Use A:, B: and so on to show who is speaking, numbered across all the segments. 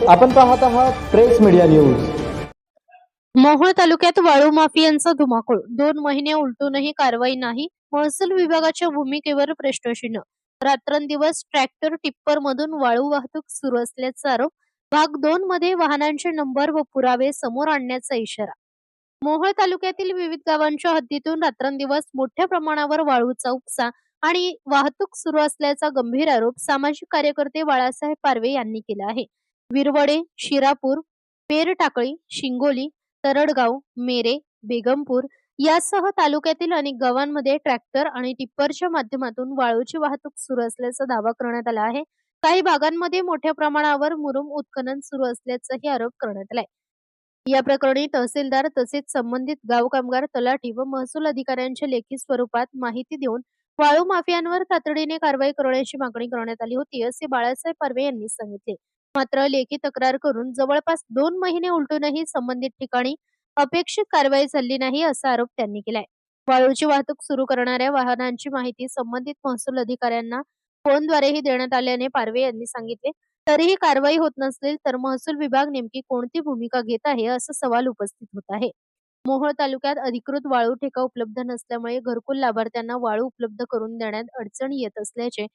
A: आपण पाहत आहात प्रेस मीडिया न्यूज.
B: मोहोळ तालुक्यात वाळू माफियांचा धुमाकूळ. 2 महिने उलटूनही कारवाई नाही. महसूल विभागाच्या भूमिकेवर प्रश्नचिन्ह. रात्रंदिवस ट्रॅक्टर टिप्पर मधून वाळू वाहतूक सुरू असल्याचा आरोप. भाग 2 मध्ये वाहनांचे नंबर व पुरावे समोर आणण्याचा इशारा. मोहोळ तालुक्यातील विविध गावांच्या हद्दीतून रात्रंदिवस मोठ्या प्रमाणावर वाळूचा उपसा आणि वाहतूक सुरू असल्याचा गंभीर आरोप सामाजिक कार्यकर्ते बाळासाहेब पारवे यांनी केला आहे. विरवडे, शिरापूर, पेरटाकळी, शिंगोली, तरडगाव, मेरे, बेगमपूर यासह तालुक्यातील अनेक गावांमध्ये ट्रॅक्टर आणि टिप्परच्या माध्यमातून वाळूची वाहतूक सुरू असल्याचा दावा करण्यात आला आहे. काही भागांमध्ये मोठ्या प्रमाणावर मुरुम उत्खनन सुरू असल्याचाही आरोप करण्यात आलाय. या प्रकरणी तहसीलदार तसेच संबंधित गाव कामगार, तलाठी व महसूल अधिकाऱ्यांच्या लेखी स्वरूपात माहिती देऊन वाळू माफियांवर तातडीने कारवाई करण्याची मागणी करण्यात आली होती, असे बाळासाहेब पारवे यांनी सांगितले. मात्र लेखी तक्रार करून जवळपास 2 महिने उलटूनही संबंधित ठिकाणी अपेक्षित कारवाई झाली नाही, असा आरोप त्यांनी केलाय. वाळूची वाहतूक सुरू करणाऱ्या वाहनांची माहिती संबंधित महसूल अधिकाऱ्यांना फोनद्वारेही देण्यात आल्याने पारवे यांनी सांगितले. तरीही कारवाई होत नसेल तर महसूल विभाग नेमकी कोणती भूमिका घेत आहे, असा सवाल उपस्थित होत आहे. मोहोळ तालुक्यात अधिकृत वाळू ठेका उपलब्ध नसल्यामुळे घरकुल लाभार्थ्यांना वाळू उपलब्ध करून देण्यात अडचणी येत असल्याचे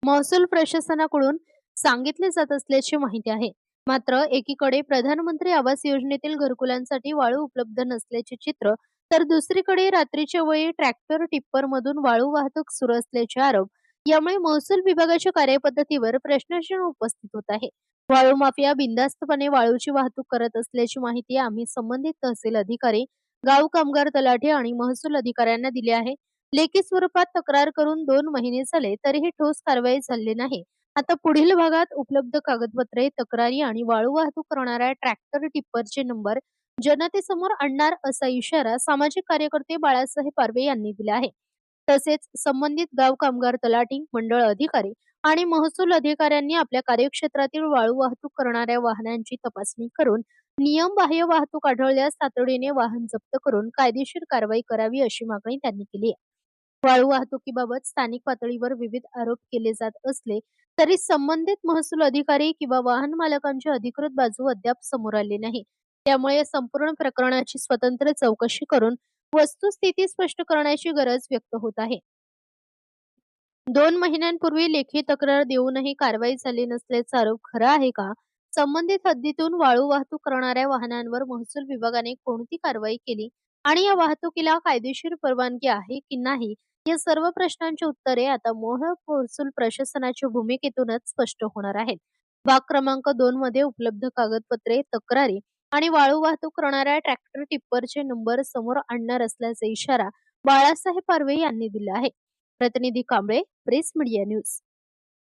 B: महसूल प्रशासनाकडून सांगितले जात असल्याची माहिती आहे. मात्र एकीकडे प्रधानमंत्री आवास योजनेतील घरकुलांसाठी वाळू उपलब्ध नसल्याचे चित्र, तर दुसरीकडे रात्रीच्या वेळी ट्रॅक्टर टिप्पर मधून वाळू वाहतूक सुरू असल्याचे आरोप. यामुळे महसूल विभागाच्या कार्यपद्धतीवर प्रश्नचिन्ह उपस्थित होत आहे. वाळू माफिया बिनधास्तपणे वाळूची वाहतूक करत असल्याची माहिती आम्ही संबंधित तहसील अधिकारी, गाव कामगार तलाठी आणि महसूल अधिकाऱ्यांना दिली आहे. लेखी स्वरूपात तक्रार करून 2 महिने झाले तरीही ठोस कारवाई झाली नाही. आता पुढील भागात उपलब्ध कागदपत्रे, तक्रारी आणि वाळू वाहतूक करणाऱ्या ट्रॅक्टर टिप्परचे नंबर जनतेसमोर आणणार, असा इशारा सामाजिक कार्यकर्ते बाळासाहेब पारवे यांनी दिला आहे. तसेच संबंधित गाव कामगार तलाठी, मंडळ अधिकारी आणि महसूल अधिकाऱ्यांनी आपल्या कार्यक्षेत्रातील वाळू वाहतूक करणाऱ्या वाहनांची तपासणी करून नियमबाह्य वाहतूक आढळल्यास तातडीने वाहन जप्त करून कायदेशीर कारवाई करावी, अशी मागणी त्यांनी केली आहे. वाळू वाहतुकीबाबत स्थानिक पातळीवर विविध आरोप केले जात असले तरी संबंधित महसूल अधिकारी किंवा वाहन मालकांची अधिकृत बाजू अद्याप समोर आली नाही. त्यामुळे या संपूर्ण प्रकरणाची स्वतंत्र चौकशी करून वस्तुस्थिती स्पष्ट करण्याची गरज व्यक्त होत आहे. 2 महिन्यांपूर्वी लेखी तक्रार देऊनही कारवाई झाली नसल्याचा आरोप खरा आहे का? संबंधित हद्दीतून वाळू वाहतूक करणाऱ्या वाहनांवर महसूल विभागाने कोणती कारवाई केली आणि या वाहतुकीला कायदेशीर परवानगी आहे की नाही, या सर्व प्रश्नांची उत्तरे आता मोहोळ महसूल प्रशासनाच्या भूमिकेतूनच स्पष्ट होणार आहेत. भाग क्रमांक 2 मध्ये उपलब्ध कागदपत्रे, तक्रारी आणि वाळू वाहतूक करणाऱ्या ट्रॅक्टर टिप्परचे नंबर समोर आणणार असल्याचा इशारा बाळासाहेब पारवे यांनी दिला आहे. प्रतिनिधी कांबळे, प्रेस मीडिया न्यूज.